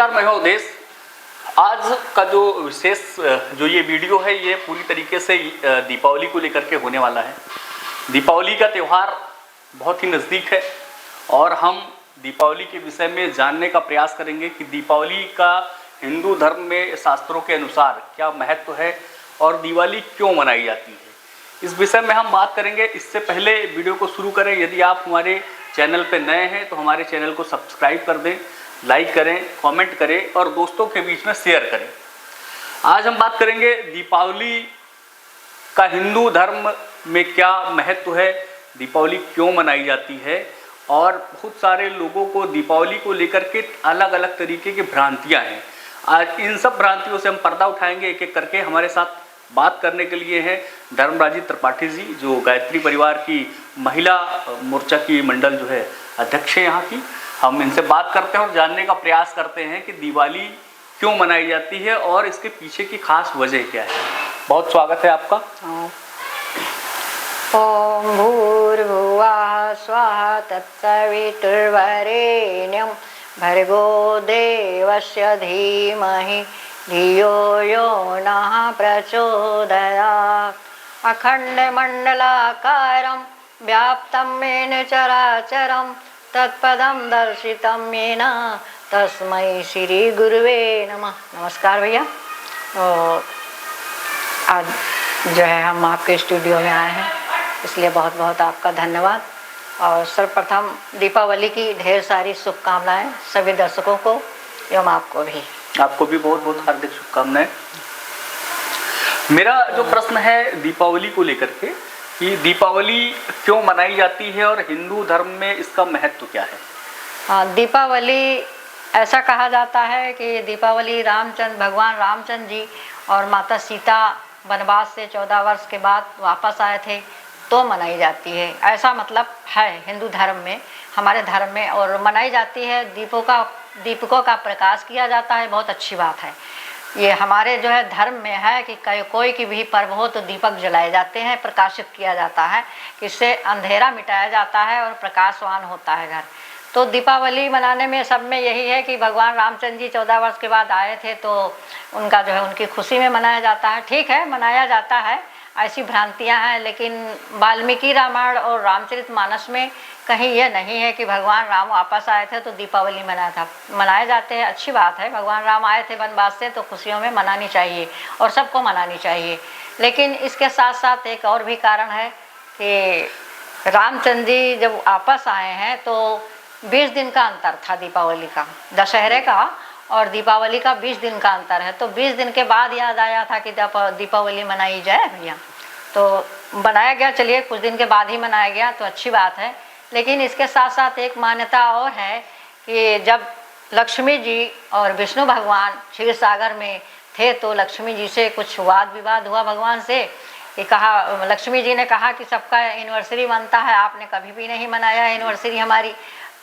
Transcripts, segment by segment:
नमस्कार, मैं हूं उदेश। आज का जो विशेष जो ये वीडियो है ये पूरी तरीके से दीपावली को लेकर के होने वाला है। दीपावली का त्यौहार बहुत ही नज़दीक है और हम दीपावली के विषय में जानने का प्रयास करेंगे कि दीपावली का हिंदू धर्म में शास्त्रों के अनुसार क्या महत्व है और दिवाली क्यों मनाई जाती है। इस विषय में हम बात करेंगे। इससे पहले वीडियो को शुरू करें, यदि आप हमारे चैनल पर नए हैं तो हमारे चैनल को सब्सक्राइब कर दें, लाइक करें, कमेंट करें और दोस्तों के बीच में शेयर करें। आज हम बात करेंगे दीपावली का हिंदू धर्म में क्या महत्व है, दीपावली क्यों मनाई जाती है और बहुत सारे लोगों को दीपावली को लेकर के अलग अलग तरीके की भ्रांतियां हैं। आज इन सब भ्रांतियों से हम पर्दा उठाएंगे एक एक करके। हमारे साथ बात करने के लिए हैं धर्मराजी त्रिपाठी जी, जो गायत्री परिवार की महिला मोर्चा की मंडल जो है अध्यक्ष है यहाँ की। हम इनसे बात करते हैं और जानने का प्रयास करते हैं कि दिवाली क्यों मनाई जाती है और इसके पीछे की खास वजह क्या है। बहुत स्वागत है आपका। ओम भूर्भुवः स्वः तत्सवितुर्वरेण्यं भर्गो देवस्य धीमहि धियो यो नः प्रचोदयात्। अखण्डमण्डलाकारं व्याप्तं येन चराचरं तत्पदं दर्शितं येन तस्मै श्री गुरुवे नमः। नमस्कार भैया। आज जो है हम आपके स्टूडियो में आए हैं, इसलिए बहुत बहुत आपका धन्यवाद। और सर्वप्रथम दीपावली की ढेर सारी शुभकामनाएं सभी दर्शकों को एवं आपको भी बहुत बहुत हार्दिक शुभकामनाएं। मेरा जो प्रश्न है दीपावली को लेकर के कि दीपावली क्यों मनाई जाती है और हिंदू धर्म में इसका महत्व क्या है। दीपावली ऐसा कहा जाता है कि दीपावली भगवान रामचंद्र जी और माता सीता वनवास से 14 वर्ष के बाद वापस आए थे तो मनाई जाती है। ऐसा मतलब है हिंदू धर्म में, हमारे धर्म में, और मनाई जाती है। दीपकों का प्रकाश किया जाता है, बहुत अच्छी बात है। ये हमारे जो है धर्म में है कि कोई की भी पर्व हो तो दीपक जलाए जाते हैं, प्रकाशित किया जाता है, इससे अंधेरा मिटाया जाता है और प्रकाशवान होता है घर। तो दीपावली मनाने में सब में यही है कि भगवान रामचंद्र जी 14 वर्ष के बाद आए थे तो उनका जो है उनकी खुशी में मनाया जाता है। ठीक है, मनाया जाता है, ऐसी भ्रांतियां हैं, लेकिन वाल्मीकि रामायण और रामचरितमानस में कहीं यह नहीं है कि भगवान राम वापस आए थे तो दीपावली मनाए जाते हैं। अच्छी बात है, भगवान राम आए थे वनवास से तो खुशियों में मनानी चाहिए और सबको मनानी चाहिए। लेकिन इसके साथ साथ एक और भी कारण है कि रामचंद्र जी जब वापस आए हैं तो 20 दिन का अंतर था दीपावली का, दशहरे का और दीपावली का 20 दिन का अंतर है। तो 20 दिन के बाद याद आया था कि दीपावली मनाई जाए भैया, तो बनाया गया। चलिए, कुछ दिन के बाद ही मनाया गया तो अच्छी बात है। लेकिन इसके साथ साथ एक मान्यता और है कि जब लक्ष्मी जी और विष्णु भगवान क्षीर सागर में थे तो लक्ष्मी जी से कुछ वाद विवाद हुआ भगवान से कि कहा, लक्ष्मी जी ने कहा कि सबका एनिवर्सरी मनता है, आपने कभी भी नहीं मनाया एनिवर्सरी हमारी।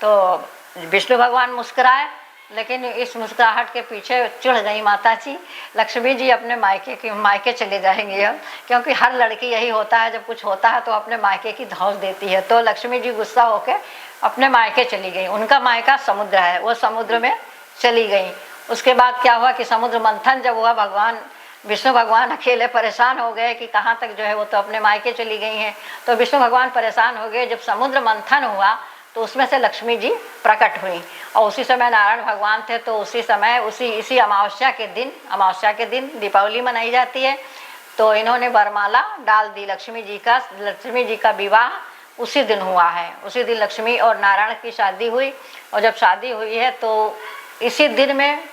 तो विष्णु भगवान मुस्कुराए, लेकिन इस मुस्कुराहट के पीछे चिढ़ गई माता जी। लक्ष्मी जी अपने मायके चले जाएंगे अब, क्योंकि हर लड़की यही होता है, जब कुछ होता है तो अपने मायके की धौंस देती है। तो लक्ष्मी जी गुस्सा होकर अपने मायके चली गई। उनका मायका समुद्र है, वो समुद्र में चली गई। उसके बाद क्या हुआ कि समुद्र मंथन जब हुआ, भगवान विष्णु भगवान अकेले परेशान हो गए कि कहाँ तक जो है, वो तो अपने मायके चली गई हैं। तो विष्णु भगवान परेशान हो गए। जब समुद्र मंथन हुआ तो उसमें से लक्ष्मी जी प्रकट हुई और उसी समय नारायण भगवान थे। तो उसी समय इसी अमावस्या के दिन दीपावली मनाई जाती है। तो इन्होंने वरमाला डाल दी लक्ष्मी जी का विवाह उसी दिन हुआ है। उसी दिन लक्ष्मी और नारायण की शादी हुई और जब शादी हुई है तो इसी दिन में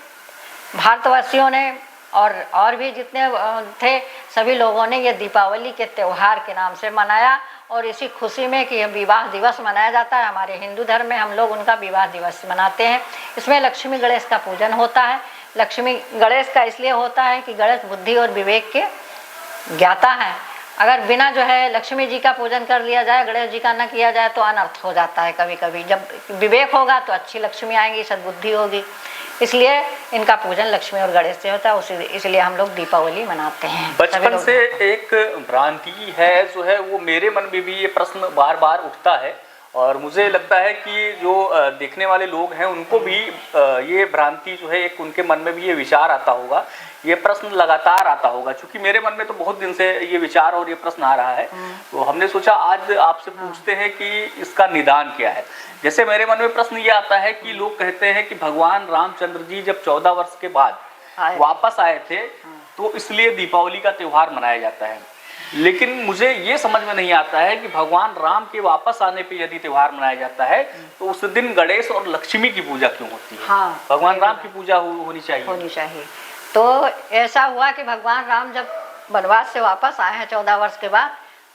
भारतवासियों ने और भी जितने थे सभी लोगों ने ये दीपावली के त्यौहार के नाम से मनाया। और इसी खुशी में कि विवाह दिवस मनाया जाता है, हमारे हिंदू धर्म में हम लोग उनका विवाह दिवस मनाते हैं। इसमें लक्ष्मी गणेश का पूजन होता है। लक्ष्मी गणेश का इसलिए होता है कि गणेश बुद्धि और विवेक के ज्ञाता है। अगर बिना जो है लक्ष्मी जी का पूजन कर लिया जाए, गणेश जी का न किया जाए तो अनर्थ हो जाता है कभी कभी। जब विवेक होगा तो अच्छी लक्ष्मी आएंगी, सद्बुद्धि होगी। इसलिए इनका पूजन लक्ष्मी और गणेश से होता है, इसलिए हम लोग दीपावली मनाते हैं। बचपन से एक भ्रांति है जो है वो मेरे मन में भी ये प्रश्न बार बार उठता है और मुझे लगता है कि जो देखने वाले लोग हैं उनको भी ये भ्रांति जो है, एक उनके मन में भी ये विचार आता होगा, ये प्रश्न लगातार आता होगा, क्योंकि मेरे मन में तो बहुत दिन से ये विचार और ये प्रश्न आ रहा है। तो हमने सोचा आज आपसे पूछते हैं कि इसका निदान क्या है। जैसे मेरे मन में प्रश्न ये आता है कि लोग कहते हैं कि भगवान रामचंद्र जी जब 14 वर्ष के बाद वापस आए थे तो इसलिए दीपावली का त्योहार मनाया जाता है। लेकिन मुझे ये समझ में नहीं आता है कि भगवान राम के वापस आने पे यदि त्योहार मनाया जाता है तो उस दिन गणेश और लक्ष्मी की पूजा क्यों होती है? हाँ, भगवान राम की पूजा होनी चाहिए। तो ऐसा हुआ कि भगवान राम जब वनवास से वापस आए हैं 14 वर्ष के बाद,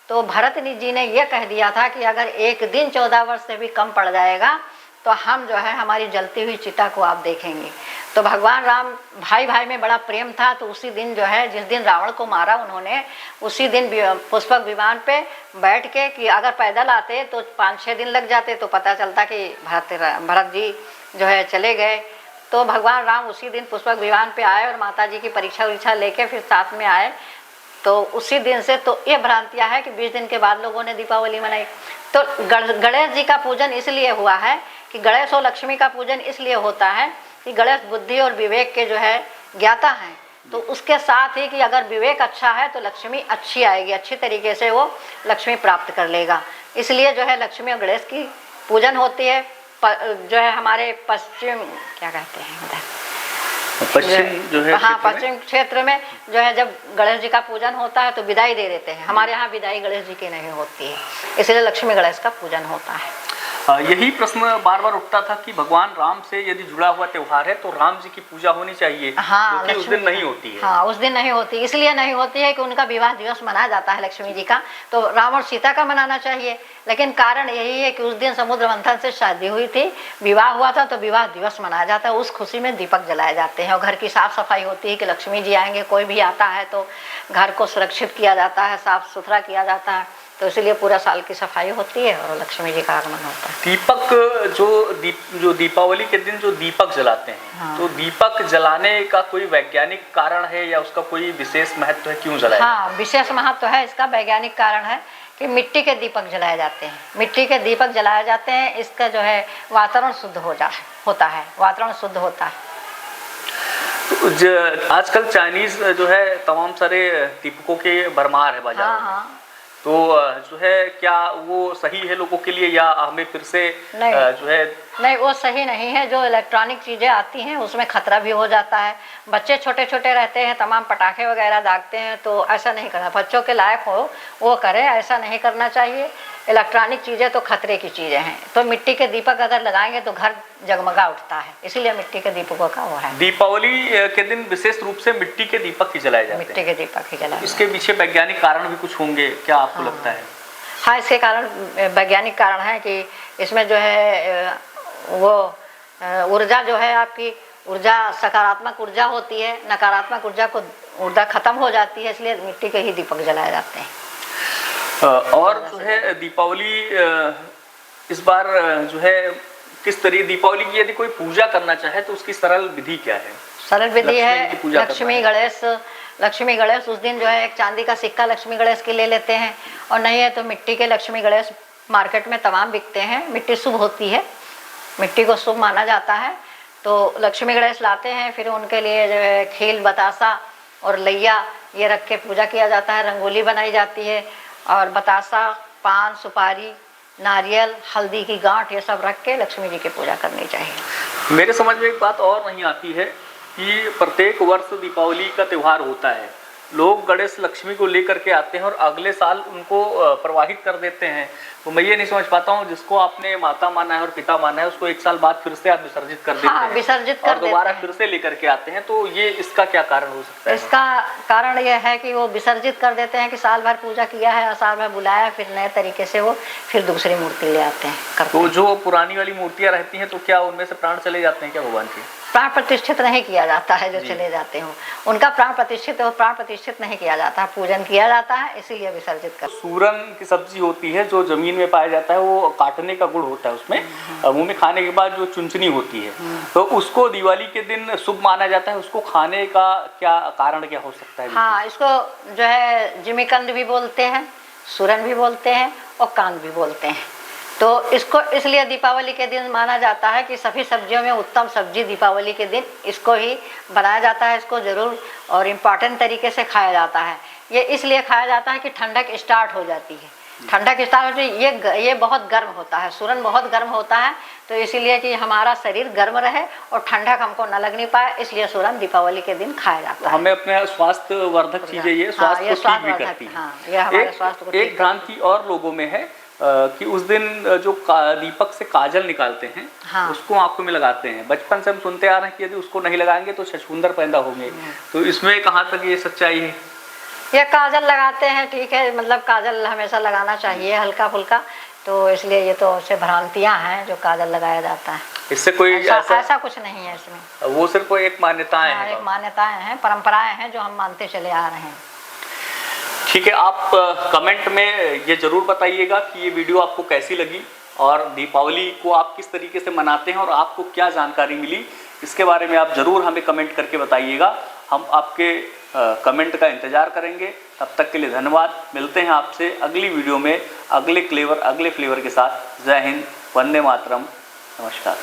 तो भरत जी ने यह कह दिया था कि अगर एक दिन 14 वर्ष से भी कम पड़ जाएगा तो हम जो है हमारी जलती हुई चिता को आप देखेंगे। तो भगवान राम भाई भाई में बड़ा प्रेम था, तो उसी दिन जो है जिस दिन रावण को मारा उन्होंने, उसी दिन पुष्पक विमान पे बैठ के, कि अगर पैदल आते तो 5-6 दिन लग जाते तो पता चलता कि भरत जी जो है चले गए। तो भगवान राम उसी दिन पुष्पक विमान पे आए और माता जी की परीक्षा उरीक्षा लेके फिर साथ में आए। तो उसी दिन से तो ये भ्रांतियाँ है कि 20 दिन के बाद लोगों ने दीपावली मनाई। तो गणेश जी का पूजन इसलिए हुआ है कि गणेश और लक्ष्मी का पूजन इसलिए होता है कि गणेश बुद्धि और विवेक के जो है ज्ञाता हैं। तो उसके साथ ही कि अगर विवेक अच्छा है तो लक्ष्मी अच्छी आएगी, अच्छी तरीके से वो लक्ष्मी प्राप्त कर लेगा। इसलिए जो है लक्ष्मी और गणेश की पूजन होती है। जो है हमारे पश्चिम क्या कहते हैं उधर पश्चिम जो है, हाँ पश्चिम क्षेत्र में जो है जब गणेश जी का पूजन होता है तो विदाई दे देते हैं। हमारे यहाँ विदाई गणेश जी की नहीं होती है, इसलिए लक्ष्मी गणेश का पूजन होता है। यही प्रश्न बार बार उठता था कि भगवान राम से यदि जुड़ा हुआ त्योहार है तो राम जी की पूजा होनी चाहिए। हाँ, उस दिन नहीं होती है। हाँ, उस दिन नहीं होती, इसलिए नहीं होती है कि उनका विवाह दिवस मनाया जाता है लक्ष्मी जी का, तो राम और सीता का मनाना चाहिए। लेकिन कारण यही है कि उस दिन समुद्र मंथन से शादी हुई थी, विवाह हुआ था, तो विवाह दिवस मनाया जाता है। उस खुशी में दीपक जलाए जाते हैं और घर की साफ सफाई होती है कि लक्ष्मी जी आएंगे, कोई भी आता है तो घर को सुरक्षित किया जाता है, साफ सुथरा किया जाता है। तो इसलिए पूरा साल की सफाई होती है और लक्ष्मी जी का आगमन होता है। दीपक जो दीपावली के दिन जो दीपक जलाते हैं, हाँ। तो दीपक जलाने का कोई वैज्ञानिक कारण है या उसका कोई विशेष महत्व है, क्यों जलाया? हाँ, विशेष महत्व है इसका। वैज्ञानिक कारण है कि मिट्टी के दीपक जलाए जाते हैं। मिट्टी के दीपक जलाए जाते हैं, इसका जो है वातावरण शुद्ध होता है, वातावरण शुद्ध होता है। आजकल चाइनीज जो है तमाम सारे दीपकों के भरमार है बाजार में। हाँ। तो जो है क्या वो सही है लोगों के लिए या हमें फिर से जो है? नहीं, वो सही नहीं है। जो इलेक्ट्रॉनिक चीज़ें आती हैं उसमें खतरा भी हो जाता है। बच्चे छोटे छोटे रहते हैं, तमाम पटाखे वगैरह दागते हैं, तो ऐसा नहीं करना। बच्चों के लायक हो वो करें, ऐसा नहीं करना चाहिए। इलेक्ट्रॉनिक चीज़ें तो खतरे की चीज़ें हैं। तो मिट्टी के दीपक अगर लगाएंगे तो घर जगमगा उठता है, इसीलिए मिट्टी के दीपकों का वो है। दीपावली के दिन विशेष रूप से मिट्टी के दीपक ही जलाए जाते हैं। मिट्टी के दीपक ही जलाए। इसके पीछे वैज्ञानिक कारण भी कुछ होंगे क्या आपको लगता है? हाँ, इसके कारण वैज्ञानिक कारण है कि इसमें जो है वो ऊर्जा जो है, आपकी ऊर्जा सकारात्मक ऊर्जा होती है, नकारात्मक ऊर्जा खत्म हो जाती है, इसलिए मिट्टी के ही दीपक जलाए जाते हैं। और जो है दीपावली इस बार जो है किस तरह दीपावली की यदि कोई पूजा करना चाहे तो उसकी सरल विधि क्या है? सरल विधि है लक्ष्मी गणेश उस दिन जो है एक चांदी का सिक्का लक्ष्मी गणेश के ले लेते हैं, और नहीं है तो मिट्टी के लक्ष्मी गणेश मार्केट में तमाम बिकते हैं। मिट्टी शुभ होती है, मिट्टी को शुभ माना जाता है। तो लक्ष्मी गणेश लाते हैं, फिर उनके लिए जो है खील, बतासा और लैया ये रख के पूजा किया जाता है। रंगोली बनाई जाती है और बतासा, पान, सुपारी, नारियल, हल्दी की गांठ ये सब रख के लक्ष्मी जी की पूजा करनी चाहिए। मेरे समझ में एक बात और नहीं आती है कि प्रत्येक वर्ष दीपावली का त्यौहार होता है, लोग गणेश लक्ष्मी को लेकर के आते हैं और अगले साल उनको प्रवाहित कर देते हैं। तो मैं ये नहीं समझ पाता हूँ, जिसको आपने माता माना है और पिता माना है उसको एक साल बाद फिर से आप विसर्जित कर देते हैं, विसर्जित कर देते हैं, दोबारा फिर से लेकर के आते हैं। तो ये इसका क्या कारण हो सकता है? इसका कारण यह है कि वो विसर्जित कर देते हैं कि साल भर पूजा किया है, साल भर बुलाया, फिर नए तरीके से वो फिर दूसरी मूर्ति ले आते हैं। तो जो पुरानी वाली मूर्तियाँ रहती हैं तो क्या उनमें से प्राण चले जाते हैं क्या भगवान के? प्राण प्रतिष्ठित नहीं किया जाता है, जो चले जाते हो उनका प्राण प्रतिष्ठित हो, प्राण प्रतिष्ठित नहीं किया जाता, पूजन किया जाता है, इसीलिए विसर्जित कर। सूरन की सब्जी होती है जो जमीन में पाया जाता है, वो काटने का गुण होता है उसमें, मुंह में खाने के बाद जो चुनचुनी होती है, तो उसको दिवाली के दिन शुभ माना जाता है। उसको खाने का क्या कारण क्या हो सकता है? हाँ, इसको जो है जिमीकंद भी बोलते हैं, सूरन भी बोलते हैं और कांद भी बोलते हैं। तो इसको इसलिए दीपावली के दिन माना जाता है कि सभी सब्जियों में उत्तम सब्जी दीपावली के दिन इसको ही बनाया जाता है, इसको ज़रूर और इम्पॉर्टेंट तरीके से खाया जाता है। ये इसलिए खाया जाता है कि ठंडक स्टार्ट हो जाती है, ठंडक स्टार्ट होती है। ये बहुत गर्म होता है, सूरन बहुत गर्म होता है, तो इसीलिए कि हमारा शरीर गर्म रहे और ठंडक हमको न लगनी पाए, इसलिए सूरन दीपावली के दिन खाया जाता है। हमें अपने स्वास्थ्य वर्धक चीजें ये स्वास्थ्य को ठीक भी करती है। हाँ, ये हमारे स्वास्थ्य को एक भ्रांति और लोगों में है कि उस दिन जो दीपक से काजल निकालते हैं, हाँ, उसको आंखों में लगाते हैं। बचपन से हम सुनते आ रहे हैं कि यदि उसको नहीं लगाएंगे तो छछूंदर पैदा होंगे, तो इसमें कहाँ तक ये सच्चाई है? ये काजल लगाते हैं, ठीक है, मतलब काजल हमेशा लगाना चाहिए हल्का फुल्का, तो इसलिए ये तो उससे भ्रांतियाँ हैं जो काजल लगाया जाता है। इससे कोई ऐसा कुछ नहीं है इसमें, वो सिर्फ कोई एक मान्यताएं हैं, एक मान्यताएं हैं, परंपराएं हैं जो हम मानते चले आ रहे हैं। ठीक है, आप कमेंट में ये जरूर बताइएगा कि ये वीडियो आपको कैसी लगी और दीपावली को आप किस तरीके से मनाते हैं और आपको क्या जानकारी मिली, इसके बारे में आप ज़रूर हमें कमेंट करके बताइएगा। हम आपके कमेंट का इंतज़ार करेंगे। तब तक के लिए धन्यवाद। मिलते हैं आपसे अगली वीडियो में अगले फ्लेवर के साथ। जय हिंद, वंदे मातरम, नमस्कार।